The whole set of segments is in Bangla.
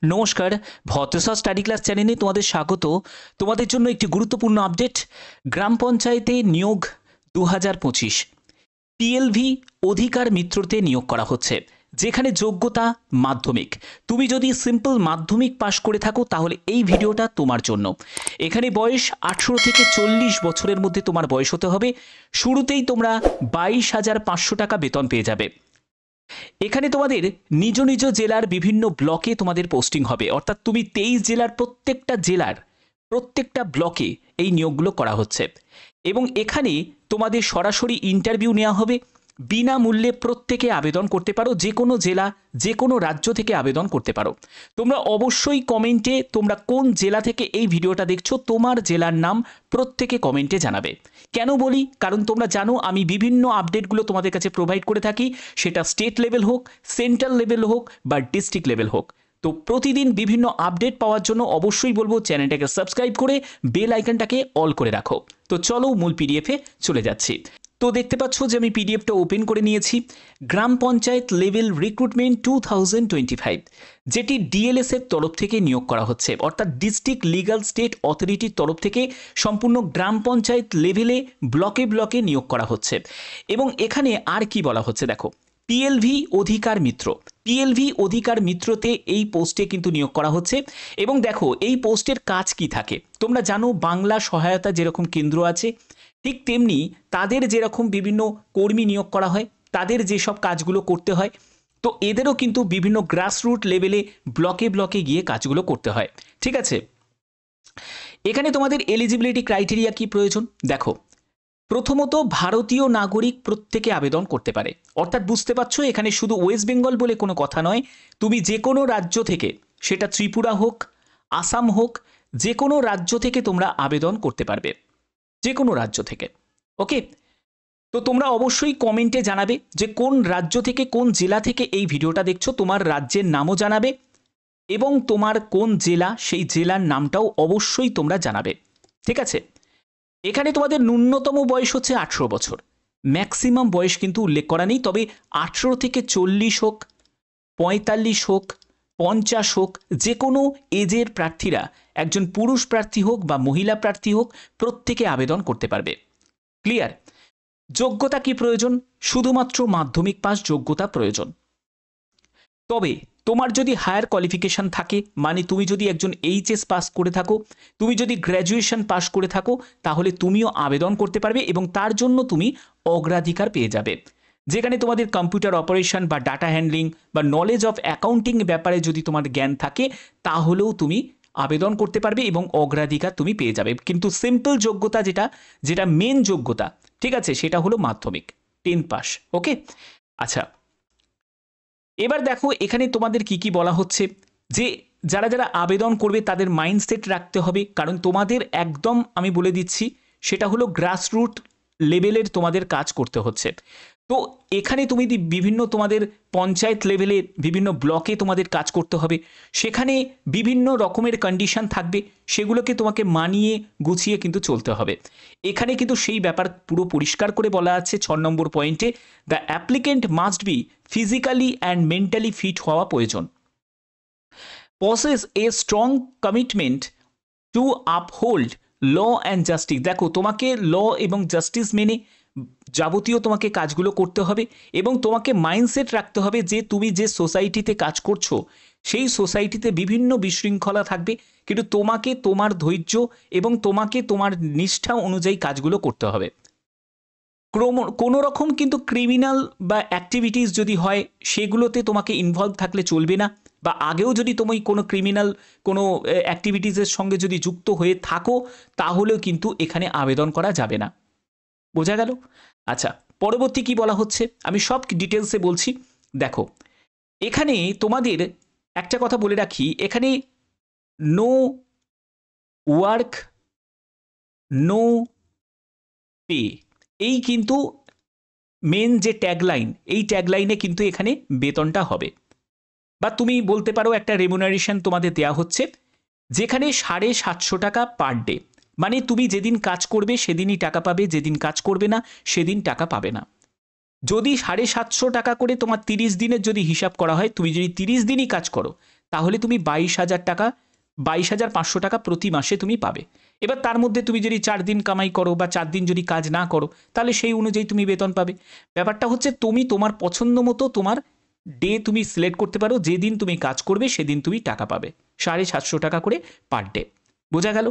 নমস্কার, ভদ্রসা স্টাডি ক্লাস চ্যানেলে তোমাদের স্বাগত। তোমাদের জন্য একটি গুরুত্বপূর্ণ আপডেট। গ্রাম পঞ্চায়েতে নিয়োগ 2025 পিএলভি অধিকার মিত্রতে নিয়োগ করা হচ্ছে, যেখানে যোগ্যতা মাধ্যমিক। তুমি যদি সিম্পল মাধ্যমিক পাশ করে থাকো তাহলে এই ভিডিওটা তোমার জন্য। এখানে বয়স 18 থেকে 40 বছরের মধ্যে তোমার বয়স হতে হবে। শুরুতেই তোমরা 22,500 টাকা বেতন পেয়ে যাবে। এখানে তোমাদের নিজ নিজ জেলার বিভিন্ন ব্লকে তোমাদের পোস্টিং হবে, অর্থাৎ তুমি 23 জেলার প্রত্যেকটা ব্লকে এই নিয়োগগুলো করা হচ্ছে। এবং এখানে তোমাদের সরাসরি ইন্টারভিউ নেওয়া হবে। বিনামূল্যে প্রত্যেকে আবেদন করতে পারো, যে কোনো জেলা যে কোনো রাজ্য থেকে আবেদন করতে পারো। তোমরা অবশ্যই কমেন্টে তোমরা কোন জেলা থেকে এই ভিডিওটা দেখছো তোমার জেলার নাম প্রত্যেকে কমেন্টে জানাবে। কেন বলি, কারণ তোমরা জানো আমি বিভিন্ন আপডেটগুলো তোমাদের কাছে প্রোভাইড করে থাকি, সেটা স্টেট লেভেল হোক, সেন্ট্রাল লেভেল হোক বা ডিস্ট্রিক্ট লেভেল হোক। তো প্রতিদিন বিভিন্ন আপডেট পাওয়ার জন্য অবশ্যই বলবো চ্যানেলটাকে সাবস্ক্রাইব করে বেল আইকনটাকে অল করে রাখো। তো চলো মূল পিডিএফে চলে যাচ্ছি। তো দেখতে পাচ্ছ যে আমি পিডিএফটা ওপেন করে নিয়েছি। গ্রাম পঞ্চায়েত লেভেল রিক্রুটমেন্ট 2025, যেটি ডিএলএসের তরফ থেকে নিয়োগ করা হচ্ছে, অর্থাৎ ডিস্ট্রিক্ট লিগাল স্টেট অথরিটির তরফ থেকে সম্পূর্ণ গ্রাম পঞ্চায়েত লেভেলে ব্লকে ব্লকে নিয়োগ করা হচ্ছে। এবং এখানে আর কি বলা হচ্ছে দেখো, পিএলভি অধিকার মিত্র। পিএলভি অধিকার মিত্রতে এই পোস্টে কিন্তু নিয়োগ করা হচ্ছে। এবং দেখো এই পোস্টের কাজ কি থাকে, তোমরা জানো বাংলা সহায়তা যেরকম কেন্দ্র আছে, ঠিক তেমনি তাদের যেরকম বিভিন্ন কর্মী নিয়োগ করা হয়, তাদের যেসব কাজগুলো করতে হয়, তো এদেরও কিন্তু বিভিন্ন গ্রাসরুট লেভেলে ব্লকে ব্লকে গিয়ে কাজগুলো করতে হয়। ঠিক আছে, এখানে তোমাদের এলিজিবিলিটি ক্রাইটেরিয়া কি প্রয়োজন দেখো। প্রথমত ভারতীয় নাগরিক প্রত্যেকে আবেদন করতে পারে, অর্থাৎ বুঝতে পারছো এখানে শুধু ওয়েস্ট বেঙ্গল বলে কোনো কথা নয়। তুমি যে কোনো রাজ্য থেকে, সেটা ত্রিপুরা হোক, আসাম হোক, যে কোনো রাজ্য থেকে তোমরা আবেদন করতে পারবে, যে কোনো রাজ্য থেকে। ওকে, তো তোমরা অবশ্যই কমেন্টে জানাবে যে কোন রাজ্য থেকে কোন জেলা থেকে এই ভিডিওটা দেখছো, তোমার রাজ্যের নামও জানাবে এবং তোমার কোন জেলা সেই জেলার নামটাও অবশ্যই তোমরা জানাবে। ঠিক আছে, এখানে তোমাদের ন্যূনতম বয়স হচ্ছে 18 বছর, ম্যাক্সিমাম বয়স কিন্তু উল্লেখ করা নেই। তবে 18 থেকে 40 হোক, 45 হোক, 50 হোক, যে কোনো এজের প্রার্থীরা, একজন পুরুষ প্রার্থী হোক বা মহিলা প্রার্থী হোক, প্রত্যেকে আবেদন করতে পারবে। ক্লিয়ার? যোগ্যতা কি প্রয়োজন? শুধুমাত্র মাধ্যমিক পাস যোগ্যতা প্রয়োজন। তবে তোমার যদি হায়ার কোয়ালিফিকেশন থাকে, মানে তুমি যদি একজন এইচএস পাস করে থাকো, তুমি যদি গ্র্যাজুয়েশন পাস করে থাকো, তাহলে তুমিও আবেদন করতে পারবে এবং তার জন্য তুমি অগ্রাধিকার পেয়ে যাবে। যেখানে তোমাদের কম্পিউটার অপারেশন বা ডাটা হ্যান্ডলিং বা নলেজ অফ অ্যাকাউন্টিং ব্যাপারে যদি তোমার জ্ঞান থাকে, তাহলেও তুমি আবেদন করতে পারবে এবং অগ্রাধিকার তুমি পেয়ে যাবে। কিন্তু সিম্পল যোগ্যতা যেটা মেন যোগ্যতা, ঠিক আছে, সেটা হলো মাধ্যমিক 10 পাস। ওকে, আচ্ছা, এবার দেখো এখানে তোমাদের কি কি বলা হচ্ছে, যে যারা যারা আবেদন করবে তাদের মাইন্ডসেট রাখতে হবে, কারণ তোমাদের একদম আমি বলে দিচ্ছি সেটা হলো গ্রাসরুট লেভেলের তোমাদের কাজ করতে হচ্ছে। তো এখানে তুমি বিভিন্ন তোমাদের পঞ্চায়েত লেভেলে বিভিন্ন ব্লকে তোমাদের কাজ করতে হবে, সেখানে বিভিন্ন রকমের কন্ডিশন থাকবে, সেগুলোকে তোমাকে মানিয়ে গুছিয়ে কিন্তু চলতে হবে। এখানে কিন্তু সেই ব্যাপার পুরো পরিষ্কার করে বলা আছে 6 নম্বর পয়েন্টে, the applicant must be physically and mentally fit হওয়া প্রয়োজন, possess a strong commitment to uphold law and justice. দেখো তোমাকে ল এবং জাস্টিস মেনে যাবতীয় তোমাকে কাজগুলো করতে হবে এবং তোমাকে মাইন্ডসেট রাখতে হবে যে তুমি যে সোসাইটিতে কাজ করছো সেই সোসাইটিতে বিভিন্ন বিশৃঙ্খলা থাকবে, কিন্তু তোমাকে তোমার ধৈর্য এবং তোমাকে তোমার নিষ্ঠা অনুযায়ী কাজগুলো করতে হবে। কোনো রকম কিন্তু ক্রিমিনাল বা অ্যাক্টিভিটিস যদি হয় সেগুলোতে তোমাকে ইনভলভ থাকলে চলবে না, বা আগেও যদি তুমি কোনো ক্রিমিনাল কোনো অ্যাক্টিভিটিসের সঙ্গে যদি যুক্ত হয়ে থাকো, তাহলেও কিন্তু এখানে আবেদন করা যাবে না। বোঝা গেল? আচ্ছা, পরবর্তী কি বলা হচ্ছে আমি সব ডিটেলসে বলছি। দেখো এখানে তোমাদের একটা কথা বলে রাখি, এখানে নো ওয়ার্ক নো পে, এই কিন্তু মেন যে ট্যাগলাইন, এই ট্যাগলাইনে কিন্তু এখানে বেতনটা হবে, বা তুমি বলতে পারো একটা রেমুনারেশন তোমাদের দেওয়া হচ্ছে, যেখানে 750 টাকা পার ডে। মানে তুমি যেদিন কাজ করবে সেদিনই টাকা পাবে, যেদিন কাজ করবে না সেদিন টাকা পাবে না। যদি 750 টাকা করে তোমার 30 দিনের যদি হিসাব করা হয়, তুমি যদি 30 দিনই কাজ করো তাহলে তুমি 22,500 টাকা প্রতি মাসে তুমি পাবে। এবার তার মধ্যে তুমি যদি 4 দিন কামাই করো বা 4 দিন যদি কাজ না করো, তাহলে সেই অনুযায়ী তুমি বেতন পাবে। ব্যাপারটা হচ্ছে তুমি তোমার পছন্দ মতো তোমার ডে তুমি সিলেক্ট করতে পারো, যেদিন তুমি কাজ করবে সেদিন তুমি টাকা পাবে 750 টাকা করে পার ডে। বোঝা গেল?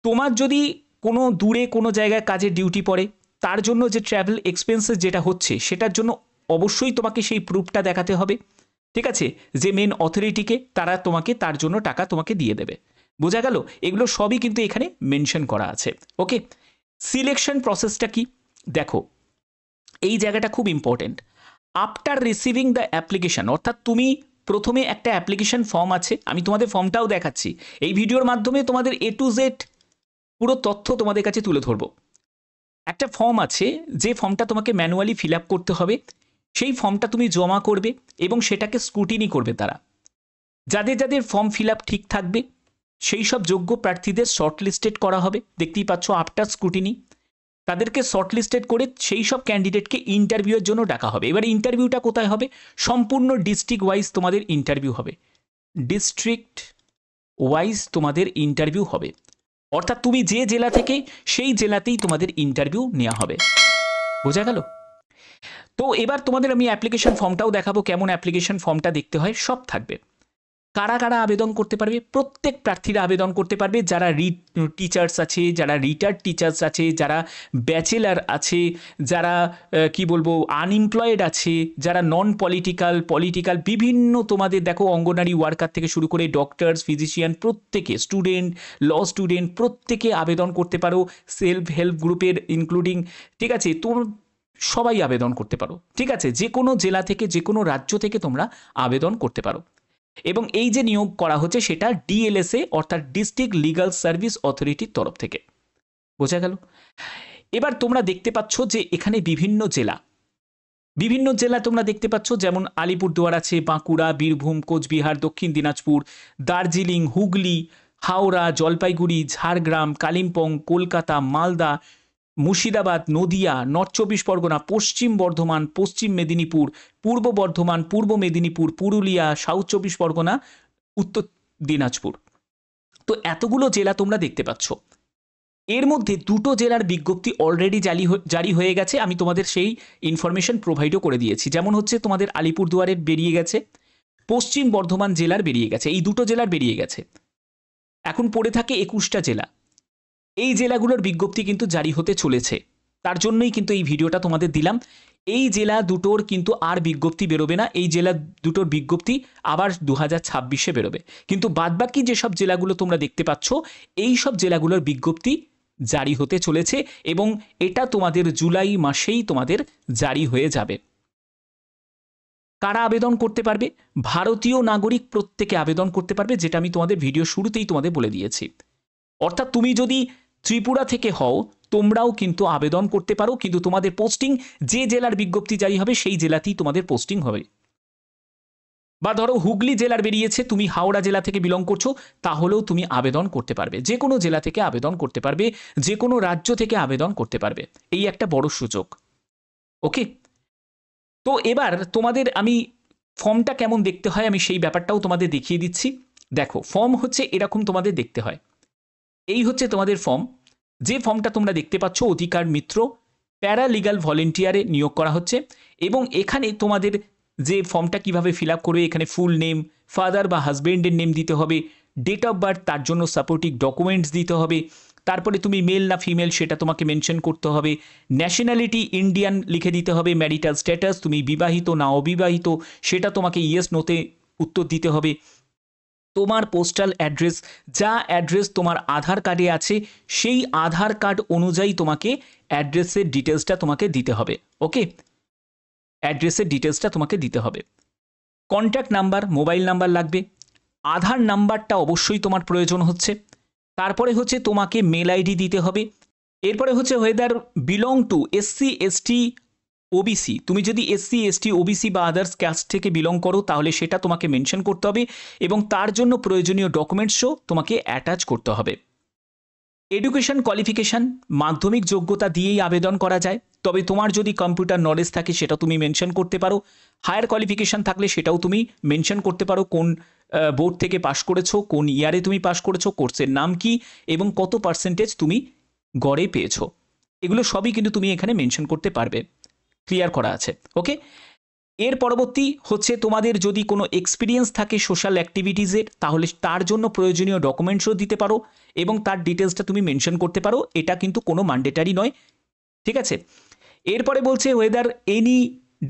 তোমার যদি কোনো দূরে কোনো জায়গায় কাজের ডিউটি পড়ে, তার জন্য যে ট্রাভেল এক্সপেন্সেস যেটা হচ্ছে সেটার জন্য অবশ্যই তোমাকে সেই প্রুফটা দেখাতে হবে, ঠিক আছে, যে মেন অথরিটিকে, তারা তোমাকে তার জন্য টাকা তোমাকে দিয়ে দেবে। বোঝা গেল? এগুলো সবই কিন্তু এখানে মেনশন করা আছে। ওকে, সিলেকশন প্রসেসটা কি দেখো, এই জায়গাটা খুব important. After receiving the application, অর্থাৎ তুমি প্রথমে একটা অ্যাপ্লিকেশন ফর্ম আছে, আমি তোমাদের ফর্মটাও দেখাচ্ছি এই ভিডিওর মাধ্যমে, তোমাদের A to Z পুরো তথ্য তোমাদের কাছে তুলে ধরবো। একটা ফর্ম আছে, যে ফর্মটা তোমাকে ম্যানুয়ালি ফিল আপ করতে হবে, সেই ফর্মটা তুমি জমা করবে এবং সেটাকে স্ক্রুটিনি করবে তারা। যাদের যাদের ফর্ম ফিল আপ ঠিক থাকবে সেই সব যোগ্য প্রার্থীদের শর্টলিস্টেড করা হবে। দেখতেই পাচ্ছ আফটার স্ক্রুটিনি তাদেরকে শর্টলিস্টেড করে সেই সব ক্যান্ডিডেটকে ইন্টারভিউয়ের জন্য ডাকা হবে। এবার ইন্টারভিউটা কোথায় হবে? সম্পূর্ণ ডিস্ট্রিক্ট ওয়াইজ তোমাদের ইন্টারভিউ হবে, ডিস্ট্রিক্ট ওয়াইজ তোমাদের ইন্টারভিউ হবে, অর্থাৎ তুমি যে জেলা থেকে সেই জেলাতেই তোমাদের ইন্টারভিউ নেওয়া হবে। বোঝা গেল? তো এবার তোমাদের আমি অ্যাপ্লিকেশন ফর্মটাও দেখাবো, কেমন অ্যাপ্লিকেশন ফর্মটা দেখতে হয়, সব থাকবে। কারা কারা আবেদন করতে পারবে? প্রত্যেক প্রার্থীরা আবেদন করতে পারবে, যারা টিচার্স আছে, যারা রিটায়ার্ড টিচার্স আছে, যারা ব্যাচেলার আছে, যারা কি বলবো আনএমপ্লয়েড আছে, যারা নন পলিটিক্যাল বিভিন্ন তোমাদের দেখো অঙ্গনারী ওয়ার্কার থেকে শুরু করে ডক্টরস, ফিজিশিয়ান, প্রত্যেকে, স্টুডেন্ট, ল স্টুডেন্ট, প্রত্যেকে আবেদন করতে পারো, সেলফ হেল্প গ্রুপের ইনক্লুডিং, ঠিক আছে, তোমরা সবাই আবেদন করতে পারো, ঠিক আছে, যে কোনো জেলা থেকে যে কোনো রাজ্য থেকে তোমরা আবেদন করতে পারো। এবং এই যে নিয়োগ করা হচ্ছে সেটা DLSA অর্থাৎ ডিস্ট্রিক্ট লিগাল সার্ভিস অথরিটির তরফ থেকে। বোঝা গেল? এবার তোমরা দেখতে পাচ্ছ যে এখানে বিভিন্ন জেলা তোমরা দেখতে পাচ্ছ, যেমন আলিপুরদুয়ার আছে, বাঁকুড়া, বীরভূম, কোচবিহার, দক্ষিণ দিনাজপুর, দার্জিলিং, হুগলি, হাওড়া, জলপাইগুড়ি, ঝাড়গ্রাম, কালিম্পং, কলকাতা, মালদা, মুর্শিদাবাদ, নদিয়া, নর্থ 24 পরগনা, পশ্চিম বর্ধমান, পশ্চিম মেদিনীপুর, পূর্ব বর্ধমান, পূর্ব মেদিনীপুর, পুরুলিয়া, সাউথ 24 পরগনা, উত্তর দিনাজপুর। তো এতগুলো জেলা তোমরা দেখতে পাচ্ছ। এর মধ্যে দুটো জেলার বিজ্ঞপ্তি অলরেডি জারি হয়ে গেছে, আমি তোমাদের সেই ইনফরমেশন প্রোভাইডও করে দিয়েছি। যেমন হচ্ছে তোমাদের আলিপুরদুয়ারের বেরিয়ে গেছে, পশ্চিম বর্ধমান জেলার বেরিয়ে গেছে, এই দুটো জেলার বেরিয়ে গেছে। এখন পড়ে থাকে 21টা জেলা। এই জেলাগুলোর বিজ্ঞপ্তি কিন্তু জারি হতে চলেছে, তার জন্যই কিন্তু এই ভিডিওটা তোমাদের দিলাম। এই জেলা দুটোর কিন্তু আর বিজ্ঞপ্তি বেরোবে না, এই জেলা দুটোর বিজ্ঞপ্তি আবার 2026-এ বেরোবে। কিন্তু বাদবাকি যেসব জেলাগুলো তোমরা দেখতে পাচ্ছ, এই সব জেলাগুলোর বিজ্ঞপ্তি জারি হতে চলেছে এবং এটা তোমাদের জুলাই মাসেই তোমাদের জারি হয়ে যাবে। কারা আবেদন করতে পারবে? ভারতীয় নাগরিক প্রত্যেকে আবেদন করতে পারবে, যেটা আমি তোমাদের ভিডিও শুরুতেই তোমাদের বলে দিয়েছি। অর্থাৎ তুমি যদি ত্রিপুরা থেকে হও তোমরাও কিন্তু আবেদন করতে পারো, কিন্তু তোমাদের পোস্টিং যে জেলার বিজ্ঞপ্তি জারি হবে সেই জেলাতেই তোমাদের পোস্টিং হবে। বা ধরো হুগলি জেলার বেরিয়েছে, তুমি হাওড়া জেলা থেকে বিলং করছো, তাহলেও তুমি আবেদন করতে পারবে। যে কোনো জেলা থেকে আবেদন করতে পারবে, যে কোনো রাজ্য থেকে আবেদন করতে পারবে, এই একটা বড় সুযোগ। ওকে, তো এবার তোমাদের আমি ফর্মটা কেমন দেখতে হয় আমি সেই ব্যাপারটাও তোমাদের দেখিয়ে দিচ্ছি। দেখো, ফর্ম হচ্ছে এরকম তোমাদের দেখতে হয়। এই হচ্ছে তোমাদের ফর্ম, যে ফর্মটা তোমরা দেখতে পাচ্ছ অধিকার মিত্র প্যারালিগাল ভলেন্টিয়ারে নিয়োগ করা হচ্ছে। এবং এখানে তোমাদের যে ফর্মটা কিভাবে ফিল আপ করবে, এখানে ফুল নেম, ফাদার বা হাজব্যান্ডের নেম দিতে হবে, ডেট অফ বার্থ, তার জন্য সাপোর্টিং ডকুমেন্টস দিতে হবে, তারপরে তুমি মেল না ফিমেল সেটা তোমাকে মেনশন করতে হবে, ন্যাশনালিটি ইন্ডিয়ান লিখে দিতে হবে, ম্যারিটাল স্ট্যাটাস তুমি বিবাহিত না অবিবাহিত সেটা তোমাকে ইয়েস নোতে উত্তর দিতে হবে, তোমার পোস্টাল অ্যাড্রেস, যা অ্যাড্রেস তোমার আধার কার্ডে আছে সেই আধার কার্ড অনুযায়ী তোমাকে অ্যাড্রেসের ডিটেলসটা তোমাকে দিতে হবে। ওকে, অ্যাড্রেসের ডিটেলসটা তোমাকে দিতে হবে। কন্ট্যাক্ট নাম্বার, মোবাইল নাম্বার লাগবে, আধার নাম্বারটা অবশ্যই তোমার প্রয়োজন হচ্ছে। তারপরে হচ্ছে তোমাকে মেল আইডি দিতে হবে। এরপরে হচ্ছে weather belong to SC ST OBC, তুমি যদি SC ST OBC বা আদার্স কাস্ট থেকে বিলং করো তাহলে সেটা তোমাকে মেনশন করতে হবে এবং তার জন্য প্রয়োজনীয় ডকুমেন্টসও তোমাকে অ্যাটাচ করতে হবে। এডুকেশন কোয়ালিফিকেশান, মাধ্যমিক যোগ্যতা দিয়েই আবেদন করা যায়, তবে তোমার যদি কম্পিউটার নলেজ থাকে সেটা তুমি মেনশন করতে পারো, হায়ার কোয়ালিফিকেশান থাকলে সেটাও তুমি মেনশন করতে পারো, কোন বোর্ড থেকে পাশ করেছো, কোন ইয়ারে তুমি পাশ করেছো, কোর্সের নাম কি এবং কত পার্সেন্টেজ তুমি গড়ে পেয়েছো, এগুলো সবই কিন্তু তুমি এখানে মেনশন করতে পারবে। ক্লিয়ার করা আছে? ওকে। এর পরবর্তী হচ্ছে তোমাদের যদি কোনো এক্সপিরিয়েন্স থাকে সোশ্যাল অ্যাক্টিভিটিসের, তাহলে তার জন্য প্রয়োজনীয় ডকুমেন্টসও দিতে পারো এবং তার ডিটেলসটা তুমি মেনশন করতে পারো, এটা কিন্তু কোনো ম্যান্ডেটারি নয়। ঠিক আছে। এরপরে বলছে ওয়েদার এনি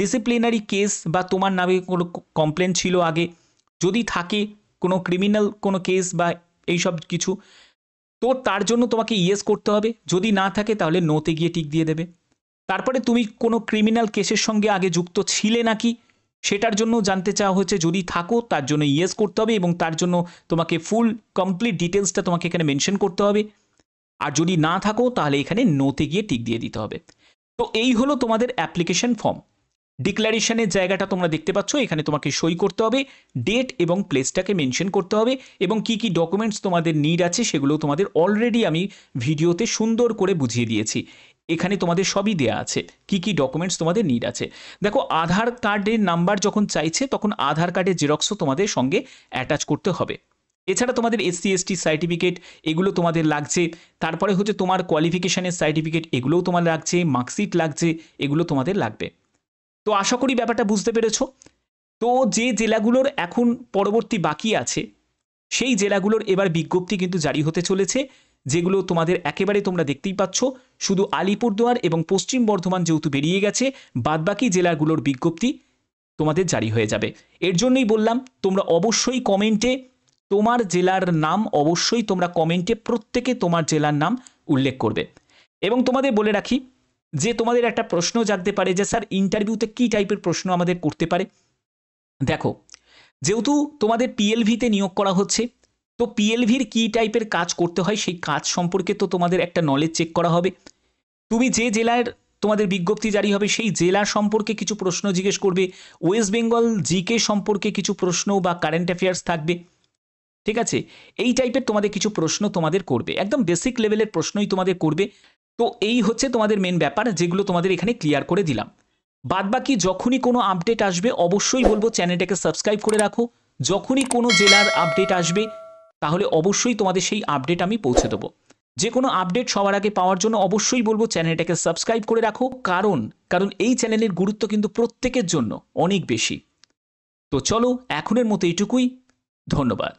ডিসিপ্লিনারি কেস বা তোমার নামে কোনো কমপ্লেন ছিল আগে, যদি থাকে কোনো ক্রিমিনাল কোনো কেস বা এইসব কিছু, তো তার জন্য তোমাকে ইয়েস করতে হবে, যদি না থাকে তাহলে নোতে গিয়ে টিক দিয়ে দেবে। তারপরে তুমি কোনো ক্রিমিনাল কেসের সঙ্গে আগে যুক্ত ছিলে নাকি সেটার জন্য জানতে চাওয়া হচ্ছে, যদি থাকো তার জন্য ইয়েস করতে হবে এবং তার জন্য তোমাকে ফুল কমপ্লিট ডিটেলসটা তোমাকে এখানে মেনশন করতে হবে, আর যদি না থাকো তাহলে এখানে নোতে গিয়ে টিক দিয়ে দিতে হবে। তো এই হলো তোমাদের অ্যাপ্লিকেশন ফর্ম। ডিক্লারেশনের জায়গাটা তোমরা দেখতে পাচ্ছ, এখানে তোমাকে সই করতে হবে, ডেট এবং প্লেসটাকে মেনশন করতে হবে এবং কি কি ডকুমেন্টস তোমাদের নিড আছে সেগুলো তোমাদের অলরেডি আমি ভিডিওতে সুন্দর করে বুঝিয়ে দিয়েছি। এখানে তোমাদের সবই দেয়া আছে কি কি ডকুমেন্টস তোমাদের নিড আছে। দেখো, আধার কার্ডের নাম্বার যখন চাইছে তখন আধার কার্ডের জেরক্সও তোমাদের সঙ্গে অ্যাটাচ করতে হবে। এছাড়া তোমাদের এসসি এসটি সার্টিফিকেট এগুলো তোমাদের লাগছে, তারপরে হচ্ছে তোমার কোয়ালিফিকেশানের সার্টিফিকেট এগুলোও তোমার লাগছে, মার্কশিট লাগছে, এগুলো তোমাদের লাগবে। তো আশা করি ব্যাপারটা বুঝতে পেরেছো। তো যে জেলাগুলোর এখন পরবর্তী বাকি আছে সেই জেলাগুলোর এবার বিজ্ঞপ্তি কিন্তু জারি হতে চলেছে, যেগুলো তোমাদের একেবারে তোমরা দেখতেই পাচ্ছ। শুধু আলিপুরদুয়ার এবং পশ্চিম বর্ধমান যেহেতু বেরিয়ে গেছে, বাদবাকি জেলাগুলোর বিজ্ঞপ্তি তোমাদের জারি হয়ে যাবে। এর জন্যই বললাম তোমরা অবশ্যই কমেন্টে তোমার জেলার নাম, অবশ্যই তোমরা কমেন্টে প্রত্যেকে তোমার জেলার নাম উল্লেখ করবে। এবং তোমাদের বলে রাখি যে তোমাদের একটা প্রশ্ন জাগতে পারে যে স্যার ইন্টারভিউতে কী টাইপের প্রশ্ন আমাদের করতে পারে। দেখো, যেহেতু তোমাদের পিএলভিতে নিয়োগ করা হচ্ছে, তো পিএলভির কী টাইপের কাজ করতে হয় সেই কাজ সম্পর্কে তো তোমাদের একটা নলেজ চেক করা হবে। তুমি যে জেলার তোমাদের বিজ্ঞপ্তি জারি হবে সেই জেলা সম্পর্কে কিছু প্রশ্ন জিজ্ঞেস করবে, ওয়েস্ট বেঙ্গল জিকে সম্পর্কে কিছু প্রশ্ন বা কারেন্ট অ্যাফেয়ার্স থাকবে। ঠিক আছে, এই টাইপের তোমাদের কিছু প্রশ্ন তোমাদের করবে, একদম বেসিক লেভেলের প্রশ্নই তোমাদের করবে। তো এই হচ্ছে তোমাদের মেন ব্যাপার, যেগুলো তোমাদের এখানে ক্লিয়ার করে দিলাম। বাদবাকি যখনই কোনো আপডেট আসবে অবশ্যই বলবো চ্যানেলটাকে সাবস্ক্রাইব করে রাখো। যখনই কোনো জেলার আপডেট আসবে তাহলে অবশ্যই তোমাদের সেই আপডেট আমি পৌঁছে দেবো। যে কোনো আপডেট সবার আগে পাওয়ার জন্য অবশ্যই বলবো চ্যানেলটাকে সাবস্ক্রাইব করে রাখো, কারণ এই চ্যানেলের গুরুত্ব কিন্তু প্রত্যেকের জন্য অনেক বেশি। তো চলো, এখনের মতো এইটুকুই। ধন্যবাদ।